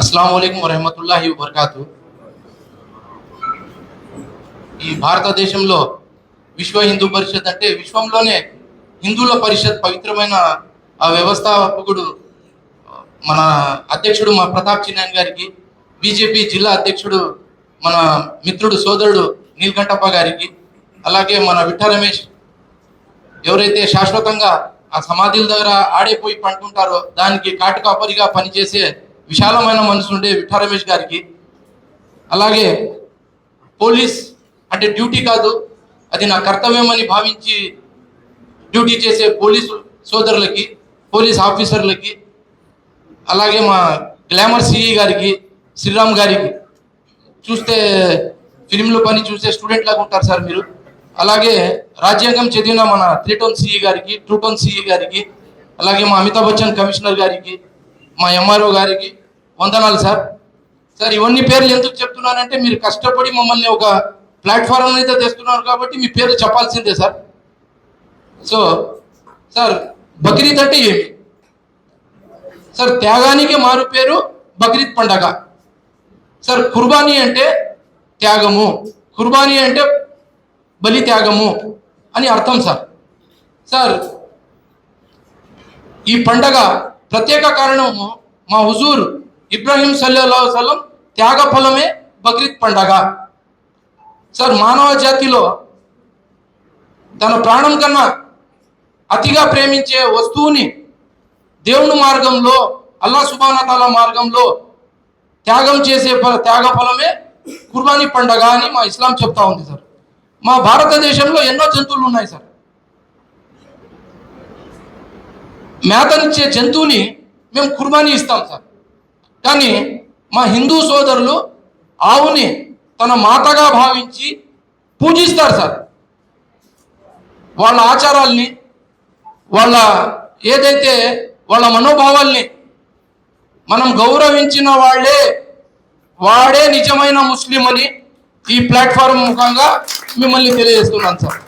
अस्सलाम वालेकुम వరహమతుల్లాహి వబర్కాతు. ఈ భారతదేశంలో విశ్వ హిందూ పరిషత్ అంటే విశ్వంలోనే హిందువుల పరిషత్ పవిత్రమైన ఆ వ్యవస్థాపకుడు మన అధ్యక్షుడు మా ప్రతాప్ చిన్నాయన్ గారికి, బీజేపీ జిల్లా అధ్యక్షుడు మన మిత్రుడు సోదరుడు నీలకంఠప్ప గారికి, అలాగే మన విఠా రమేష్ ఎవరైతే శాశ్వతంగా ఆ సమాధుల దగ్గర ఆడైపోయి పంటుంటారో దానికి కాటుకాపరిగా పనిచేసే విశాలమైన మనసు ఉండే విఠా రమేష్ గారికి, అలాగే పోలీస్ అంటే డ్యూటీ కాదు అది నా కర్తవ్యం అని భావించి డ్యూటీ చేసే పోలీసు సోదరులకి, పోలీస్ ఆఫీసర్లకి, అలాగే మా గ్లామర్ సిఈ గారికి, శ్రీరామ్ గారికి, చూస్తే ఫిలింలో పని చూసే స్టూడెంట్ లాగా ఉంటారు సార్ మీరు. అలాగే రాజ్యాంగం చదివిన మన త్రీటోన్ సిఈ గారికి, టూటోన్ సిఈ గారికి, అలాగే మా అమితాబ్ బచ్చన్ కమిషనర్ గారికి, మా ఎంఆర్ఓ గారికి వందనాలు సార్. సార్ ఇవన్నీ పేర్లు ఎందుకు చెప్తున్నానంటే మీరు కష్టపడి మమ్మల్ని ఒక ప్లాట్ఫారం అయితే తెస్తున్నారు కాబట్టి మీ పేర్లు చెప్పాల్సిందే సార్. సో సార్ బక్రీద్ అంటే ఏమి సార్? త్యాగానికి మారు పేరు బక్రీద్ పండగ సార్. కుర్బానీ అంటే త్యాగము, కుర్బానీ అంటే బలి త్యాగము అని అర్థం సార్. సార్ ఈ పండగ ప్రత్యేక కారణము మా హుజూర్ ఇబ్రాహీం సల్లల్లాహు అలైహి వసల్లం త్యాగ ఫలమే బక్రీద్ పండగ సార్. మానవ జాతిలో తన ప్రాణం కన్నా అతిగా ప్రేమించే వస్తువుని దేవుని మార్గంలో, అల్లాహ్ సుబ్హానహు వ తఆలా మార్గంలో త్యాగం చేసే త్యాగ ఫలమే కుర్బానీ పండగ అని మా ఇస్లాం చెప్తా ఉంది సార్. మా భారతదేశంలో ఎన్నో జంతువులు ఉన్నాయి సార్. మేతనిచ్చే జంతువుని మేము కుర్బానీ ఇస్తాం సార్. కానీ మా హిందూ సోదరులు ఆవుని తన మాతగా భావించి పూజిస్తారు సార్. వాళ్ళ ఆచారాల్ని, వాళ్ళ ఏదైతే వాళ్ళ మనోభావాల్ని మనం గౌరవించిన వాడే నిజమైన ముస్లిం అని ఈ ప్లాట్ఫారం ముఖంగా మిమ్మల్ని తెలియజేస్తున్నాను సార్.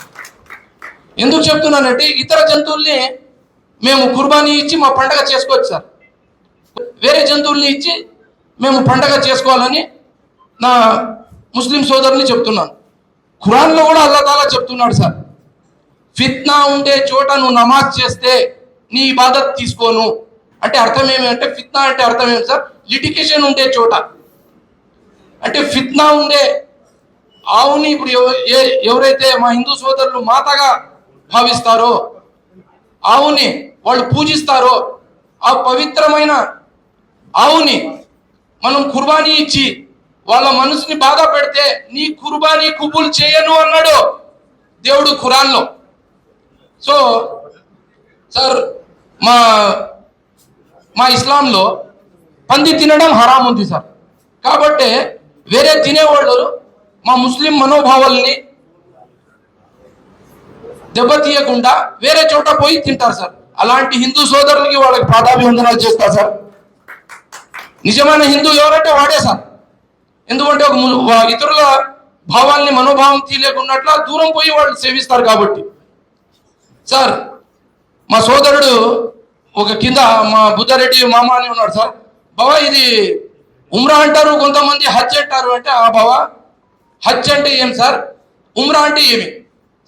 ఎందుకు చెప్తున్నానంటే ఇతర జంతువుల్ని మేము కుర్బానీ ఇచ్చి మా పండగ చేసుకోవచ్చు సార్. వేరే జంతువుల్ని ఇచ్చి మేము పండగ చేసుకోవాలని నా ముస్లిం సోదరుని చెప్తున్నాను. ఖురాన్లో కూడా అల్లాహ్ తాలా చెప్తున్నాడు సార్, ఫిత్నా ఉండే చోట నువ్వు నమాజ్ చేస్తే నీ ఇబాదత్ తీసుకోను అంటే అర్థం ఏమి అంటే, ఫిత్నా అంటే అర్థం ఏమి సార్? లిటికేషన్ ఉండే చోట అంటే ఫిత్నా ఉండే ఆవుని ఇప్పుడు ఎవరైతే మా హిందూ సోదరులు మాతగా భావిస్తారో, ఆవుని వాళ్ళు పూజిస్తారో, ఆ పవిత్రమైన ఆవుని మనం కుర్బానీ ఇచ్చి వాళ్ళ మనసుని బాధ పెడితే నీ కుర్బానీ కుబుల్ చేయను అన్నాడు దేవుడు ఖురాన్లో. సో సార్ మా ఇస్లాంలో పంది తినడం హరాం ఉంది సార్. కాబట్టి వేరే తినేవాళ్ళు మా ముస్లిం మనోభావాల్ని దెబ్బతీయకుండా వేరే చోట పోయి తింటారు సార్. అలాంటి హిందూ సోదరులకి వాళ్ళకి పాదాభివందనాలు చేస్తారు సార్. నిజమైన హిందూ ఎవరంటే వాడే సార్. ఎందుకంటే ఇతరుల భావాల్ని, మనోభావం తీయలేకున్నట్ల దూరం పోయి వాళ్ళు సేవిస్తారు కాబట్టి. సార్ మా సోదరుడు ఒక కింద మా బుద్ధారెడ్డి మామ అని ఉన్నాడు సార్. బావా ఇది ఉమ్రా అంటారు, కొంతమంది హజ్ అంటారు అంటే, ఆ బావా హజ్ అంటే ఏం సార్, ఉమ్రా అంటే ఏమి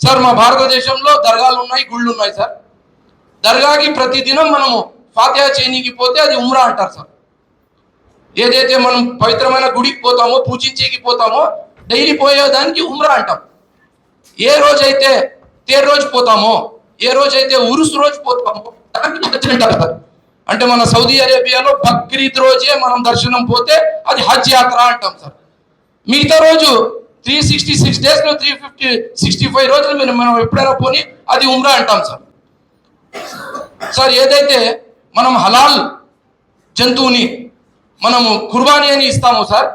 సార్? మా భారతదేశంలో దర్గాలు ఉన్నాయి, గుళ్ళు ఉన్నాయి సార్. దర్గాకి ప్రతిదినం మనము ఫాతిహా చేయనీకి పోతే అది ఉమ్రా అంటారు సార్. ఏదైతే మనం పవిత్రమైన గుడికి పోతామో, పూజించేకి పోతామో, డైలీ పోయేదానికి ఉమ్రా అంటాం. ఏ రోజైతే తేరు రోజు పోతామో, ఏ రోజైతే ఉరుసు రోజు పోతామో దానికి హజ్ అంటారు సార్. అంటే మన సౌదీ అరేబియాలో బక్రీద్ రోజే మనం దర్శనం పోతే అది హజ్ యాత్ర అంటాం సార్. మిగతా రోజు 366 డేస్లో 365 రోజులు మనం ఎప్పుడైనా పోని అది ఉమ్రా అంటాం సార్. సార్ ఏదైతే మనం హలాల్ జంతువుని మనము కుర్బానీ అని ఇస్తామో సార్,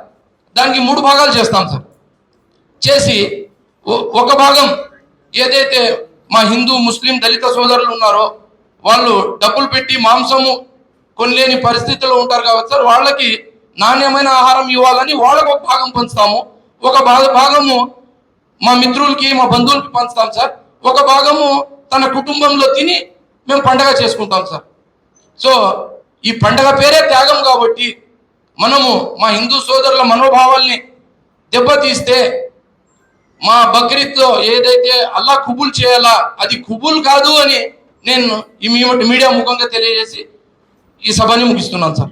దానికి 3 భాగాలు చేస్తాం సార్. చేసి ఒక భాగం ఏదైతే మా హిందూ, ముస్లిం, దళిత సోదరులు ఉన్నారో వాళ్ళు డబ్బులు పెట్టి మాంసము కొనలేని పరిస్థితుల్లో ఉంటారు కాబట్టి సార్, వాళ్ళకి నాణ్యమైన ఆహారం ఇవ్వాలని వాళ్ళకు ఒక భాగం పంచుతాము. ఒక భాగము మా మిత్రులకి, మా బంధువులకి పంచుతాం సార్. ఒక భాగము తన కుటుంబంలో తిని మేము పండగ చేసుకుంటాం సార్. సో ఈ పండగ పేరే త్యాగం కాబట్టి మనము మా హిందూ సోదరుల మనోభావాల్ని దెబ్బతీస్తే మా బక్రీద్లో ఏదైతే అల్లా కుబుల్ చేయాలా అది కుబుల్ కాదు అని నేను ఈ మీడియా ముఖంగా తెలియజేసి ఈ సభని ముగిస్తున్నాను సార్.